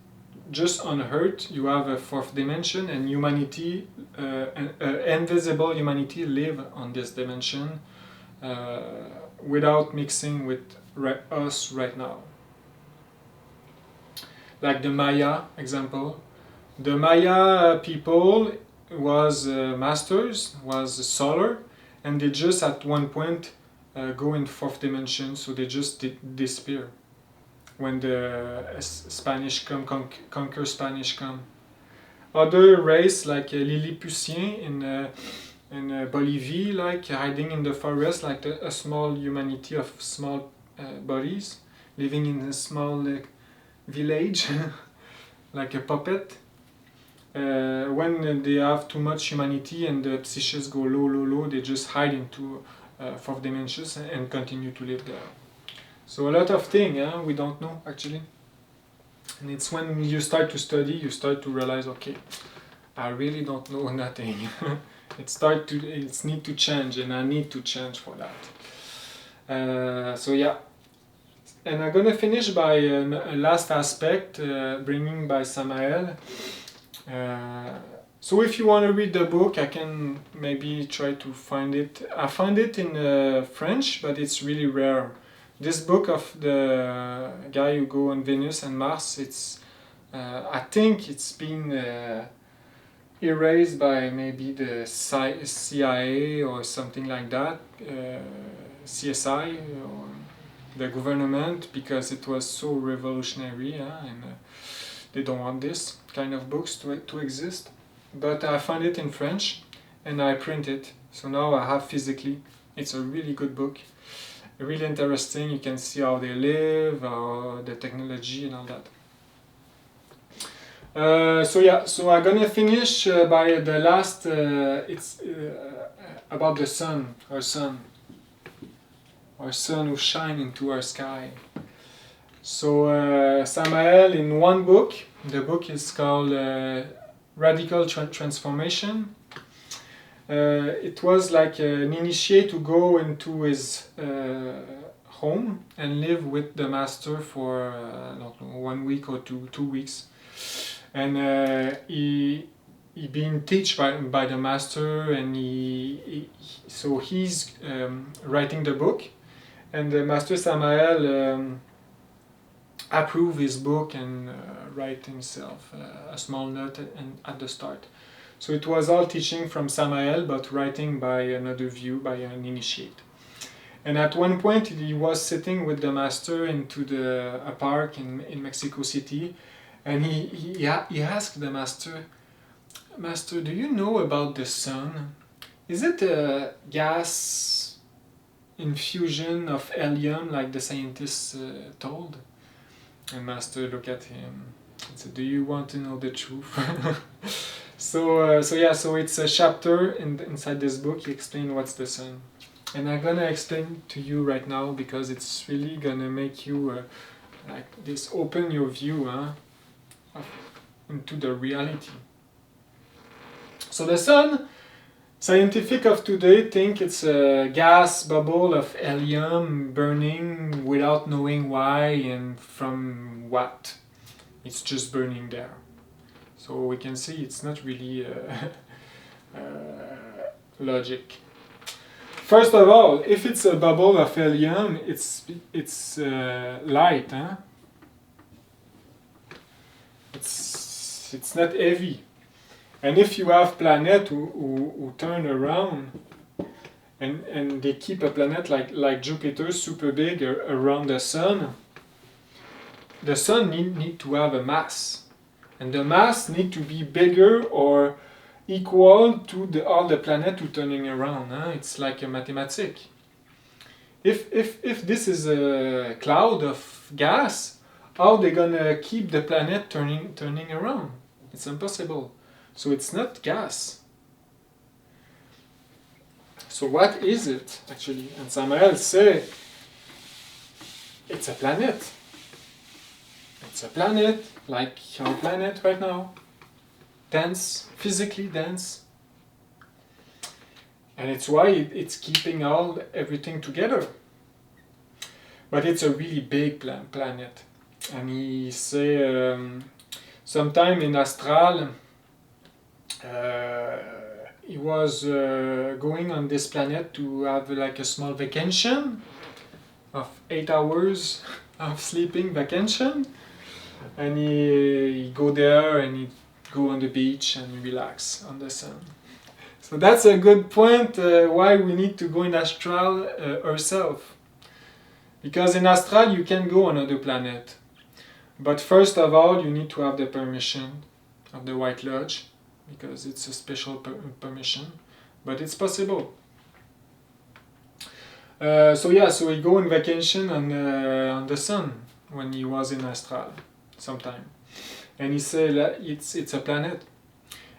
just on Earth, you have a fourth dimension, and humanity, invisible humanity, live on this dimension without mixing with us right now. Like the Maya example. The Maya people was masters, was solar, and they just at one point go in fourth dimension, so they just disappear when the Spanish come, conquer Spanish come. Other race like Lilliputian in Bolivia, like hiding in the forest, like a small humanity of small bodies, living in a small village, like a puppet. When they have too much humanity and the psyches go low, they just hide into fourth dimensions and continue to live there. So a lot of things we don't know actually. And it's when you start to study, you start to realize, okay, I really don't know nothing. It's need to change, and I need to change for that. So yeah, and I'm gonna finish by a last aspect, bringing by Samaël. So if you want to read the book, I can maybe try to find it. I found it in French, but it's really rare. This book of the guy who go on Venus and Mars, it's I think it's been erased by maybe the CIA or something like that, CSI or the government, because it was so revolutionary, and they don't want this kind of books to exist. But I found it in French and I print it, so now I have physically. It's a really good book, really interesting. You can see how they live, the technology and all that. So yeah, so I'm gonna finish by the last, it's about the sun, our sun who shine into our sky. So Samaël, in one book, the book is called Radical Transformation. It was like an initiate to go into his home and live with the master for I don't know, 1 week or 2 weeks. And he been taught by the master, and so he's writing the book, and the master Samaël approve his book and write himself a small note at the start. So it was all teaching from Samaël, but writing by another view, by an initiate. And at one point he was sitting with the master into a park in Mexico City, and he asked the master, "Master, do you know about the sun? Is it a gas infusion of helium like the scientists told?" And master looked at him and said, "Do you want to know the truth?" So it's a chapter inside this book. He explained what's the sun. And I'm gonna explain to you right now, because it's really gonna make you like this, open your view into the reality. So the sun, scientific of today think it's a gas bubble of helium burning without knowing why and from what. It's just burning there. So we can see it's not really logic. First of all, if it's a bubble of helium, it's light, It's not heavy. And if you have planets who turn around, and they keep a planet like Jupiter super big around the sun need to have a mass. And the mass need to be bigger or equal to all the planets who turning around. It's like a mathematics. If this is a cloud of gas, how they gonna keep the planet turning around? It's impossible. So it's not gas. So what is it actually? And Samaël say it's a planet. It's a planet like our planet right now. Dense, physically dense. And it's why it's keeping everything together. But it's a really big planet. And he say sometime in Astral he was going on this planet to have like a small vacation of 8 hours of sleeping vacation, and he go there and he go on the beach and relax on the sun. So that's a good point why we need to go in Astral ourselves. Because in Astral you can go on another planet. But first of all, you need to have the permission of the White Lodge, because it's a special permission, but it's possible. So he go on vacation on the sun when he was in Astral, sometime, and he said that it's a planet,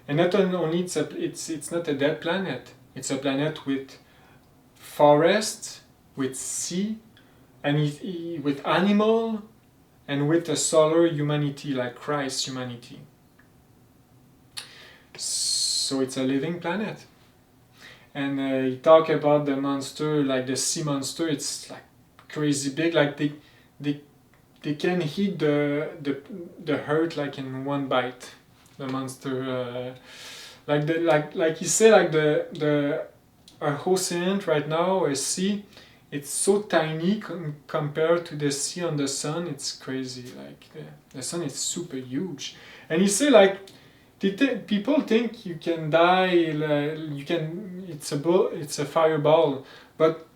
and not only it's not a dead planet. It's a planet with forest, with sea, and with animal, and with a solar humanity, like Christ's humanity. So it's a living planet. And he talk about the monster, like the sea monster. It's like crazy big, like they can eat the earth like in one bite. The monster, like he said, like the ocean right now, a sea, it's so tiny compared to the sea on the sun. It's crazy. Like the sun is super huge, and he say like people think you can die. You can. It's a fireball, but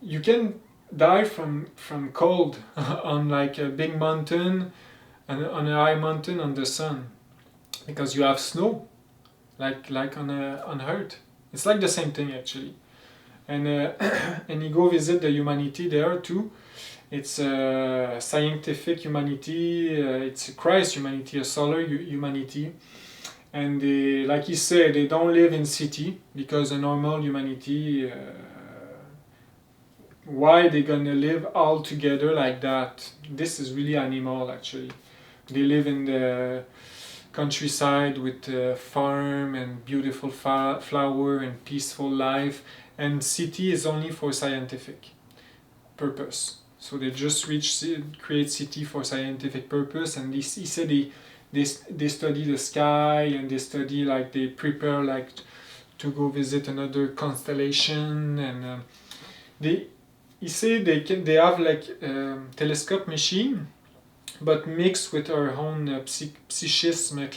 you can die from cold on like a big mountain and on a high mountain on the sun, because you have snow, like on Earth. It's like the same thing actually, and and you go visit the humanity there too. It's a scientific humanity. It's a Christ humanity, a solar humanity, and they, like he said, they don't live in city because a normal humanity. Why they gonna live all together like that? This is really animal actually. They live in the countryside with a farm and beautiful flower and peaceful life, and city is only for scientific purpose. So they just create city for scientific purpose, and he said they study the sky, and they study like they prepare like to go visit another constellation, and he said they have like telescope machine, but mixed with our own psychisme,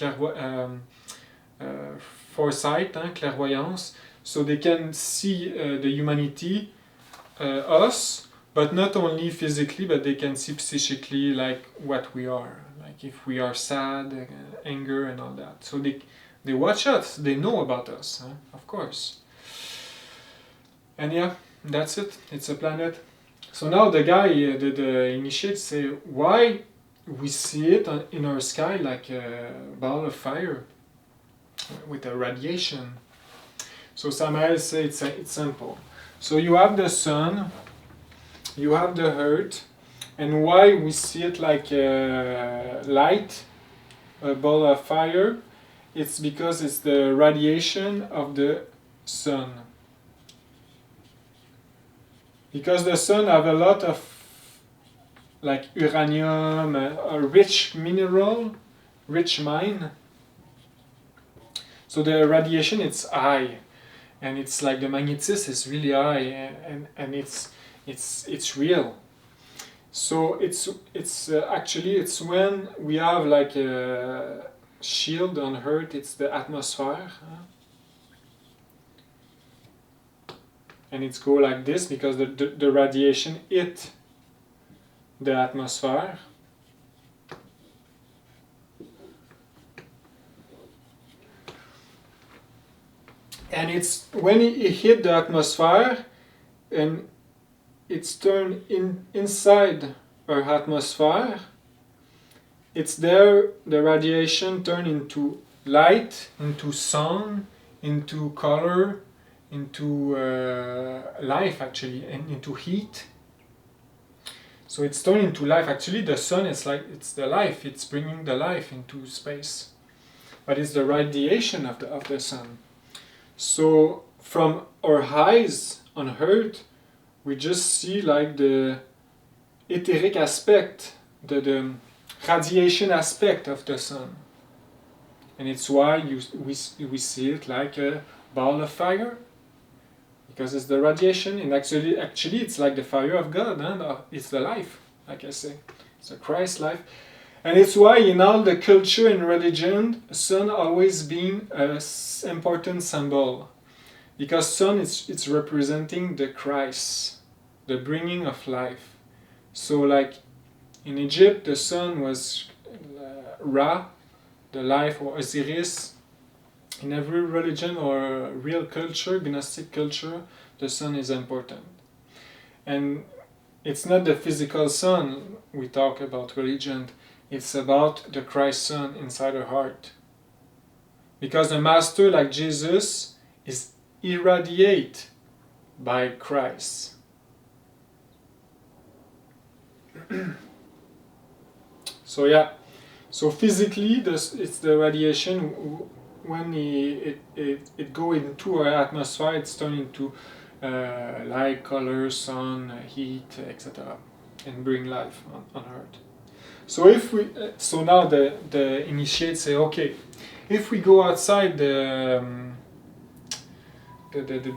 foresight, clairvoyance, so they can see the humanity, us, but not only physically, but they can see psychically like what we are, like if we are sad, anger, and all that. So they watch us, they know about us, of course. And yeah, that's it. It's a planet. So now the guy, the initiate, say why we see it in our sky like a ball of fire with a radiation. So Samaël says it's simple. So you have the sun, you have the earth, and why we see it like a light, a ball of fire? It's because it's the radiation of the sun. Because the sun have a lot of like uranium, a rich mineral, rich mine. So the radiation, it's high, and it's like the magnetism is really high, and it's real. So it's actually it's when we have like a shield on Earth, it's the atmosphere. And it's go like this because the radiation hit the atmosphere. And it's when it hit the atmosphere and it's turned inside our atmosphere, it's there the radiation turn into light, into sound, into color, into life actually, and into heat. So it's turned into life. Actually the sun is like, it's the life, it's bringing the life into space. But it's the radiation of the sun. So from our eyes on Earth, we just see like the etheric aspect, the radiation aspect of the sun. And it's why we see it like a ball of fire. Because it's the radiation, and actually it's like the fire of God, it's the life, like I say. It's a Christ life. And it's why in all the culture and religion, sun always been an important symbol. Because sun, it's representing the Christ, the bringing of life. So like in Egypt, the sun was Ra, the life, or Osiris. In every religion or real culture, Gnostic culture, the sun is important. And it's not the physical sun we talk about religion, it's about the Christ sun inside our heart. Because the master like Jesus is irradiate by Christ. So yeah, so physically it's the radiation. When it go into our atmosphere, it's turned into light, color, sun, heat, etc., and bring life on Earth. So if we, so now the initiates say, okay, if we go outside the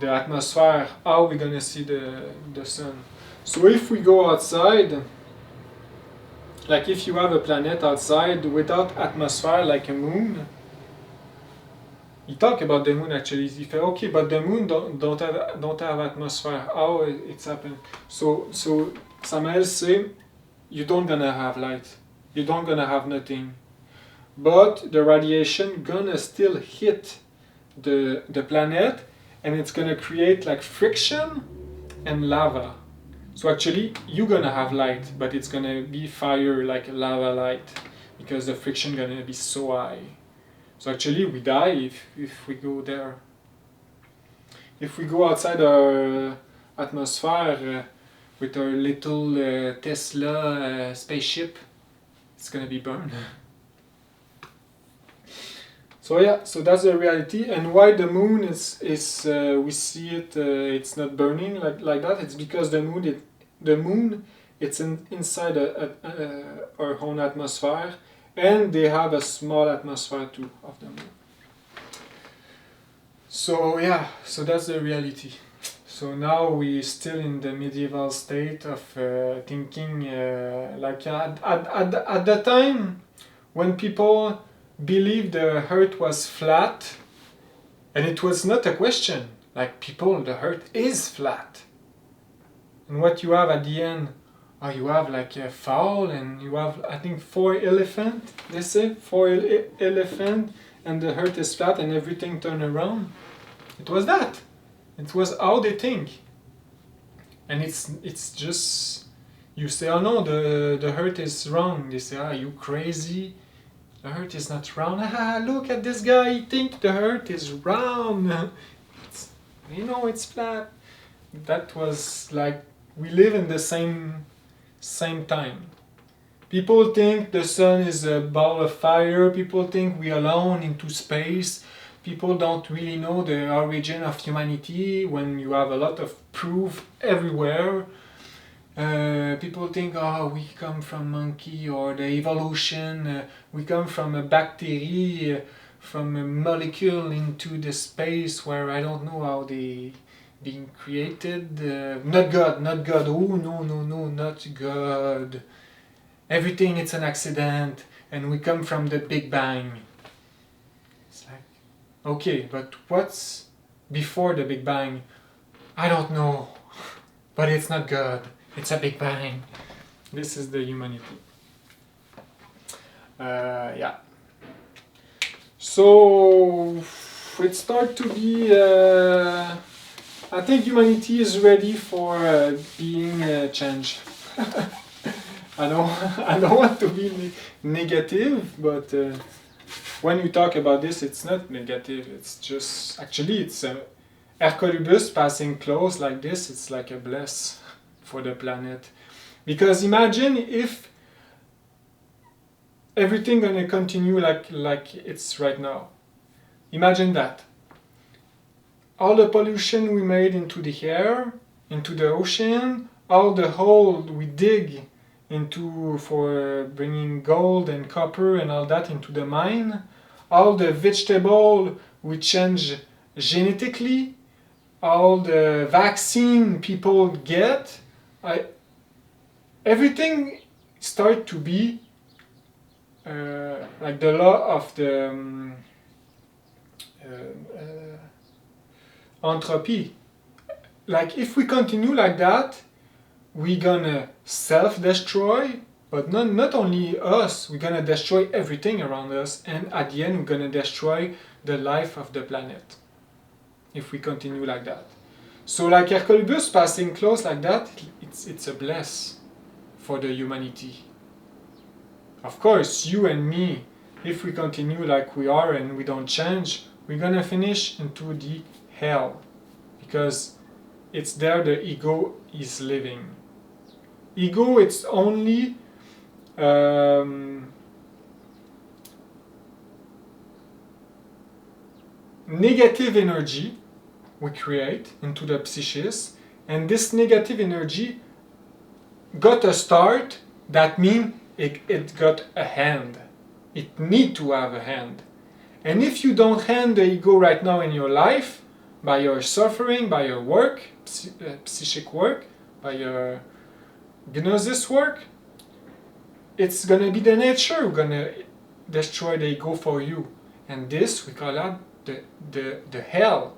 atmosphere, how are we gonna see the sun? So if we go outside, like if you have a planet outside without atmosphere, like a moon, he talk about the moon actually. He said, okay, but the moon don't have atmosphere. How it's happened? So Samaël say, you don't gonna have light. You don't gonna have nothing. But the radiation gonna still hit the planet, and it's gonna create like friction and lava. So actually, you're gonna have light, but it's gonna be fire, like lava light, because the friction gonna be so high. So actually, we die if we go there. If we go outside our atmosphere with our little Tesla spaceship, it's gonna be burned. So yeah, so that's the reality. And why the moon is we see it, it's not burning like that. It's because the moon it's inside our own atmosphere, and they have a small atmosphere too of the moon. So yeah, so that's the reality. So now we're still in the medieval state of thinking like at the time when people believed the earth was flat, and it was not a question, like people, the earth is flat. And what you have at the end, you have like a fowl, and you have, I think, 4 elephants, they say, 4 elephants, and the earth is flat and everything turned around. It was that. It was how they think. And it's just, you say, oh no, the earth is wrong. They say, you crazy? The earth is not round. Look at this guy, he thinks the earth is round. It's flat. That was like, we live in the same time. People think the sun is a ball of fire. People think we are alone into space. People don't really know the origin of humanity when you have a lot of proof everywhere. People think, we come from monkey, or the evolution, we come from a bacteria, from a molecule into the space where I don't know how they being created. Not God. Oh, no, not God. Everything it's an accident, and we come from the Big Bang. It's like, okay, but what's before the Big Bang? I don't know, but it's not God. It's a Big Bang. This is the humanity. Yeah. So it starts to be. I think humanity is ready for being changed. I don't want to be negative, but when you talk about this, it's not negative. It's just actually it's Hercolubus passing close like this. It's like a bless for the planet, because imagine if everything gonna continue like it's right now. Imagine that all the pollution we made into the air, into the ocean, all the hole we dig into for bringing gold and copper and all that into the mine, all the vegetable we change genetically, all the vaccine people get, everything start to be like the law of the entropy. Like if we continue like that, we're gonna self-destroy, but not only us, we're gonna destroy everything around us, and at the end we're gonna destroy the life of the planet if we continue like that. So like Hercolubus passing close like that, it's a bless for the humanity. Of course, you and me, if we continue like we are and we don't change, we're gonna finish into the hell, because it's there the ego is living. Ego, it's only negative energy we create into the psyches, and this negative energy got a start. That means it got a hand. It need to have a hand. And if you don't hand the ego right now in your life, by your suffering, by your work, psychic work, by your Gnosis work, it's gonna be the nature who's gonna destroy the ego for you. And this, we call that the hell.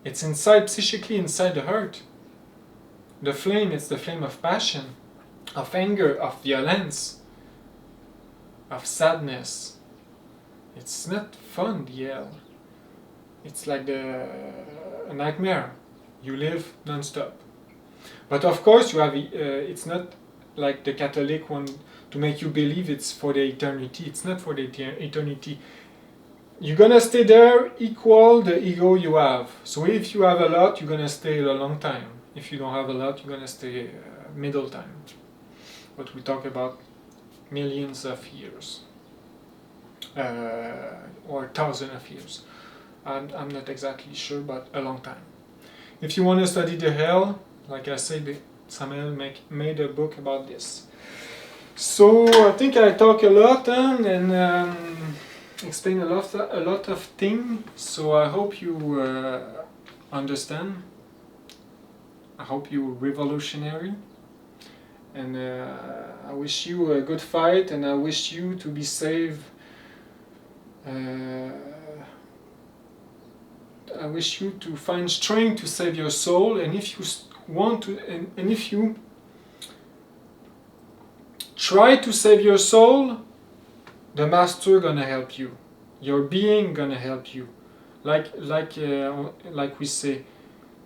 It's inside, psychically inside the heart. The flame, it's the flame of passion, of anger, of violence, of sadness. It's not fun, the hell. It's like a nightmare. You live non-stop. But of course, you have. It's not like the Catholic one to make you believe it's for the eternity. It's not for the eternity. You're gonna stay there equal the ego you have. So if you have a lot, you're gonna stay a long time. If you don't have a lot, you're gonna stay middle time. But we talk about millions of years. Or thousands of years. I'm not exactly sure, but a long time. If you want to study the hell, like I said, Samaël made a book about this. So I think I talk a lot and explain a lot of things. So I hope you understand. I hope you're revolutionary. And I wish you a good fight, and I wish you to be saved. I wish you to find strength to save your soul, and if you want to, and if you try to save your soul, the master gonna help you. Your being gonna help you. Like we say,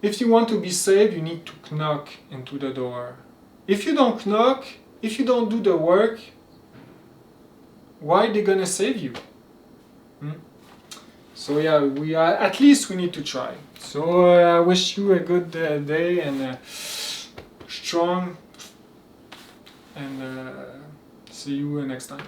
if you want to be saved, you need to knock into the door. If you don't knock, if you don't do the work, why they gonna save you? So yeah, at least we need to try. So I wish you a good day and strong, and see you next time.